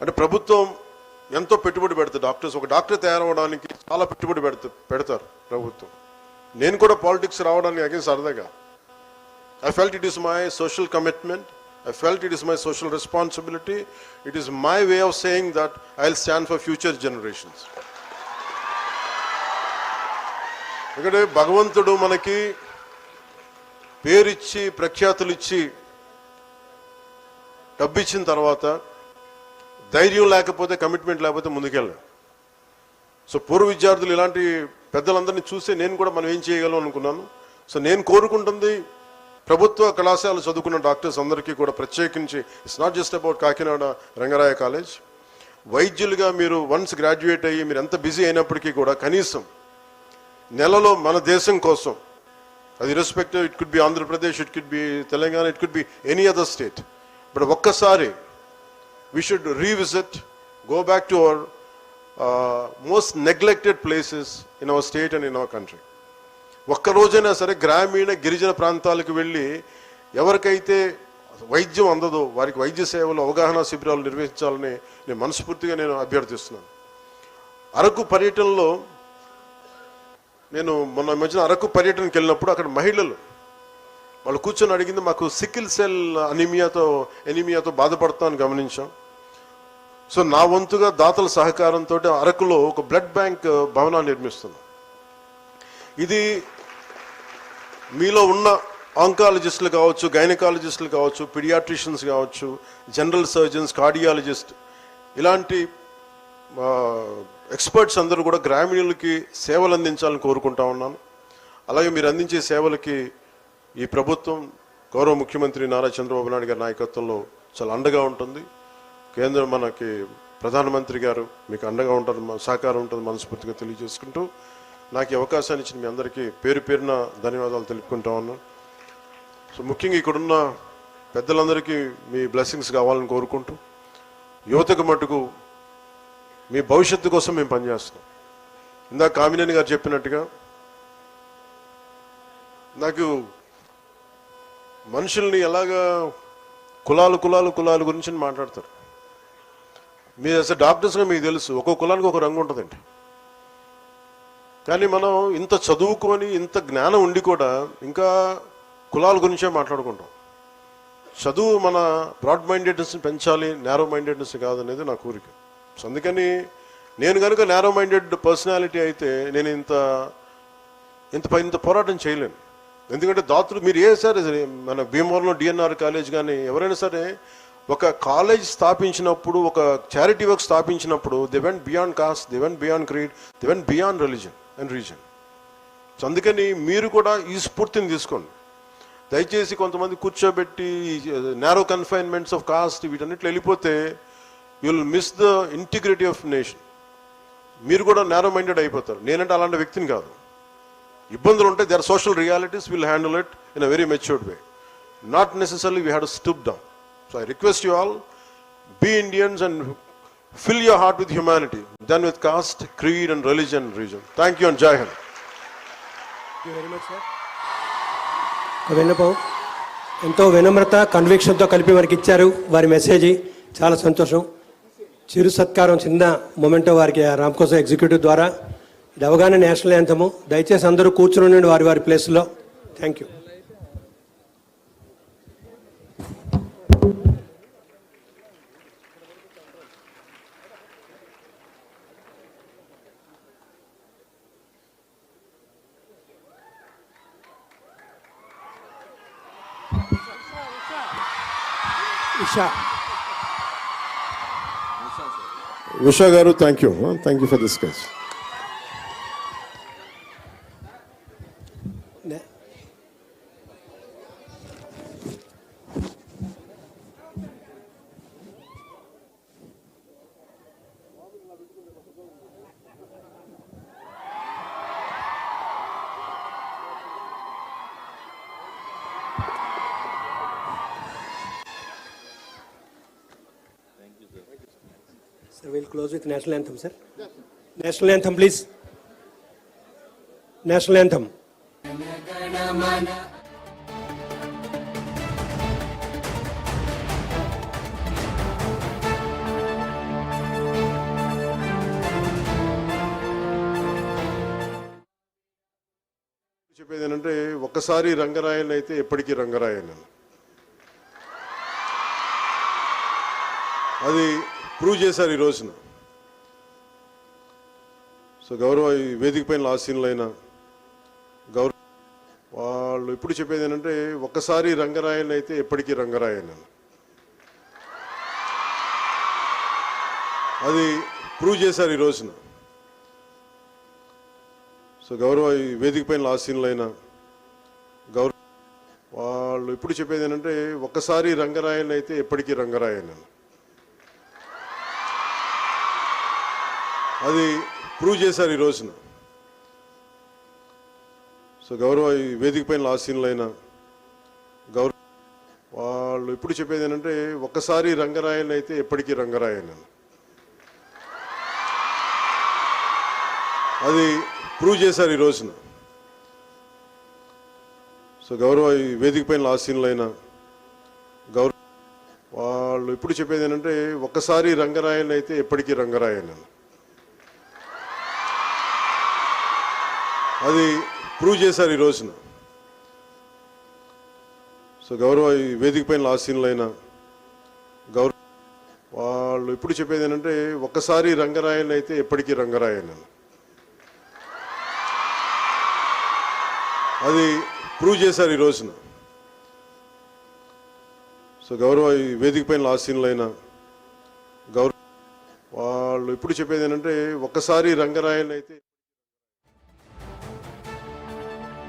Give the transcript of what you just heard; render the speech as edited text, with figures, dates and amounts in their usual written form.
అంటే ప్రభుత్వం ఎంతో పెట్టుబడి పెడుతుంది డాక్టర్స్. ఒక డాక్టర్ తయారవడానికి చాలా పెట్టుబడి పెడతారు ప్రభుత్వం. నేను కూడా పాలిటిక్స్ రావడానికి అగైన్ సరదాగా I felt it is my social commitment. I felt it is my social responsibility. It is my way of saying that I'll stand for future generations. ఎందుకంటే భగవంతుడు మనకి పేరిచ్చి ప్రఖ్యాతులు ఇచ్చి డబ్బు ఇచ్చిన తర్వాత ధైర్యం లేకపోతే, కమిట్మెంట్ లేకపోతే ముందుకెళ్ళాం. సో పూర్వ విద్యార్థులు ఇలాంటి పెద్దలందరినీ చూస్తే నేను కూడా మనం ఏం చేయగలం అనుకున్నాను. సో నేను కోరుకుంటుంది ప్రభుత్వ కళాశాల చదువుకున్న డాక్టర్స్ అందరికీ కూడా ప్రత్యేకించి, it's not just about Kakinada Rangaraya college, వైద్యులుగా మీరు వన్స్ గ్రాడ్యుయేట్ అయ్యి మీరు ఎంత బిజీ అయినప్పటికీ కూడా కనీసం నెలలో మన దేశం కోసం, అది respective, it could be Andhra Pradesh, it could be Telangana, it could be any other state, but ఒక్కసారి we should revisit, go back to our most neglected places in our state and in our country. ఒక్క రోజైనా సరే గ్రామీణ గిరిజన ప్రాంతాలకు వెళ్ళి ఎవరికైతే వైద్యం అందదో వారికి వైద్య సేవలు అవగాహన శిబిరాలు నిర్వహించాలని నేను మనస్ఫూర్తిగా అభ్యర్థిస్తున్నాను. అరకు పర్యటనలో నేను మొన్న మధ్యన అరకు పర్యటనకి వెళ్ళినప్పుడు అక్కడ మహిళలు వాళ్ళు కూర్చొని అడిగింది, మాకు సికిల్ సెల్ ఎనీమియాతో బాధపడతామని గమనించాం. సో నా వంతుగా దాతల సహకారంతో అరకులో ఒక బ్లడ్ బ్యాంక్ భవనాన్ని నిర్మిస్తున్నాం. ఇది మీలో ఉన్న ఆంకాలజిస్టులు కావచ్చు, గైనకాలజిస్టులు కావచ్చు, పీడియాట్రిషియన్స్ కావచ్చు, జనరల్ సర్జన్స్, కార్డియాలజిస్ట్, ఇలాంటి ఎక్స్పర్ట్స్ అందరూ కూడా గ్రామీణులకి సేవలు అందించాలని కోరుకుంటా ఉన్నాను. అలాగే మీరు అందించే సేవలకి ఈ ప్రభుత్వం గౌరవ ముఖ్యమంత్రి నారా చంద్రబాబు నాయుడు గారి నాయకత్వంలో చాలా అండగా ఉంటుంది. కేంద్రం మనకి ప్రధానమంత్రి గారు మీకు అండగా ఉంటారు, సహకారం ఉంటుంది మనస్ఫూర్తిగా తెలియజేసుకుంటూ, నాకు ఈ అవకాశాన్ని ఇచ్చిన మీ అందరికీ పేరు పేరున ధన్యవాదాలు తెలుపుకుంటా ఉన్నాను. సో ముఖ్యంగా ఇక్కడున్న పెద్దలందరికీ మీ బ్లెస్సింగ్స్ కావాలని కోరుకుంటూ, యువతకు మటుకు మీ భవిష్యత్తు కోసం మేము పనిచేస్తున్నాం. ఇందాక కామినేని గారు చెప్పినట్టుగా నాకు మనుషుల్ని ఎలాగా కులాలు గురించి మాట్లాడతారు. మీరు అసలు డాక్టర్స్గా మీకు తెలుసు, ఒక్కొక్క కులానికి ఒక రంగు ఉంటుందండి. కానీ మనం ఇంత చదువుకొని ఇంత జ్ఞానం ఉండి కూడా ఇంకా కులాల గురించే మాట్లాడుకుంటాం. చదువు మన బ్రాడ్ మైండెడ్నెస్ని పెంచాలి, నేరో మైండెడ్నెస్ కాదనేది నా కోరిక. సో అందుకని నేను కనుక నేరో మైండెడ్ పర్సనాలిటీ అయితే నేను ఇంత పోరాటం చేయలేను. ఎందుకంటే దాతలు మీరు సరే మన భీమవరంలో డిఎన్ఆర్ కాలేజ్ కానీ ఎవరైనా సరే ఒక కాలేజ్ స్థాపించినప్పుడు, ఒక చారిటీ వర్క్ స్థాపించినప్పుడు, they went beyond caste, they went beyond creed, they went beyond religion and reason. So అందుకని మీరు కూడా ఈ స్ఫూర్తిని తీసుకోండి. దయచేసి కొంతమంది కూర్చోబెట్టి నేరో కన్ఫైన్మెంట్స్ ఆఫ్ కాస్ట్ వీటన్నిట్లో వెళ్ళిపోతే you will miss the integrity of nation. మీరు కూడా నేరో మైండెడ్ అయిపోతారు. నేనంటే అలాంటి వ్యక్తిని కాదు. ఇబ్బందులు ఉంటే their social realities, will handle it in a very matured way. Not necessary we have to stoop down. So I request you all, be Indians and fill your heart with humanity, then with caste, creed and religion and region. Thank you and Jai Hind. Thank you very much, sir. వెన్నపం ఎంతో వినమ్రత, కన్విక్షన్తో కలిపి మనకి ఇచ్చారు. వారి message చాలా సంతోషం. చిరు సత్కారం చిన్న memento వారికి రామ్కోసా ఎగ్జిక్యూటివ్ ద్వారా. ఇది అవగానే నేషనల్ యాంథము. దయచేసి అందరూ కూర్చుని ఉండండి వారి ప్లేస్లో. Thank you. Usha garu, thank you. Thank you for this sketch. Sir, we'll close with national anthem, sir. Yes. National anthem, please. National anthem. ఏంటంటే ఒక్కసారి రంగరాయన్ అయితే ఎప్పటికీ రంగరాయన్ అని. అది ప్రూవ్ చేశారు ఈ రోజున. సో గౌరవ ఈ వేదిక పైన ఆసీనులైన గౌరవ వాళ్ళు ఇప్పుడు చెప్పేది ఏంటంటే ఒక్కసారి రంగరాయన్ అయితే ఎప్పటికీ రంగరాయన్ అని. అది ప్రూవ్ చేశారు ఈ రోజున. సో గౌరవ ఈ వేదిక పైన ఆసీనులైన గౌరవ వాళ్ళు ఇప్పుడు చెప్పేది ఏంటంటే ఒక్కసారి రంగరాయన్ అయితే ఎప్పటికీ రంగరాయన్ అని. అది ప్రూవ్ చేశారు ఈ రోజున. సో గౌరవ ఈ వేదిక పైన ఆసీనులైన గౌరవ వాళ్ళు ఇప్పుడు చెప్పేది ఏంటంటే ఒక్కసారి రంగరాయన్ అయితే ఎప్పటికీ రంగరాయన్ అని. అది ప్రూవ్ చేశారు ఈ రోజున. సో గౌరవ ఈ వేదిక పైన ఆసీనులైన గౌరవ వాళ్ళు ఇప్పుడు చెప్పేది ఏంటంటే ఒక్కసారి రంగరాయన్ అయితే ఎప్పటికీ రంగరాయన్ అని. అది ప్రూవ్ చేశారు ఈ రోజున. సో గౌరవ ఈ వేదిక పైన ఆసీనులైన గౌరవ వాళ్ళు ఇప్పుడు చెప్పేది ఏంటంటే ఒక్కసారి రంగరాయన్ అయితే ఎప్పటికీ రంగరాయన్ అని. అది ప్రూవ్ చేశారు ఈ రోజున. సో గౌరవ ఈ వేదిక పైన ఆసీనులైన గౌరవ వాళ్ళు ఇప్పుడు చెప్పేది ఏంటంటే ఒక్కసారి రంగరాయన్ అయితే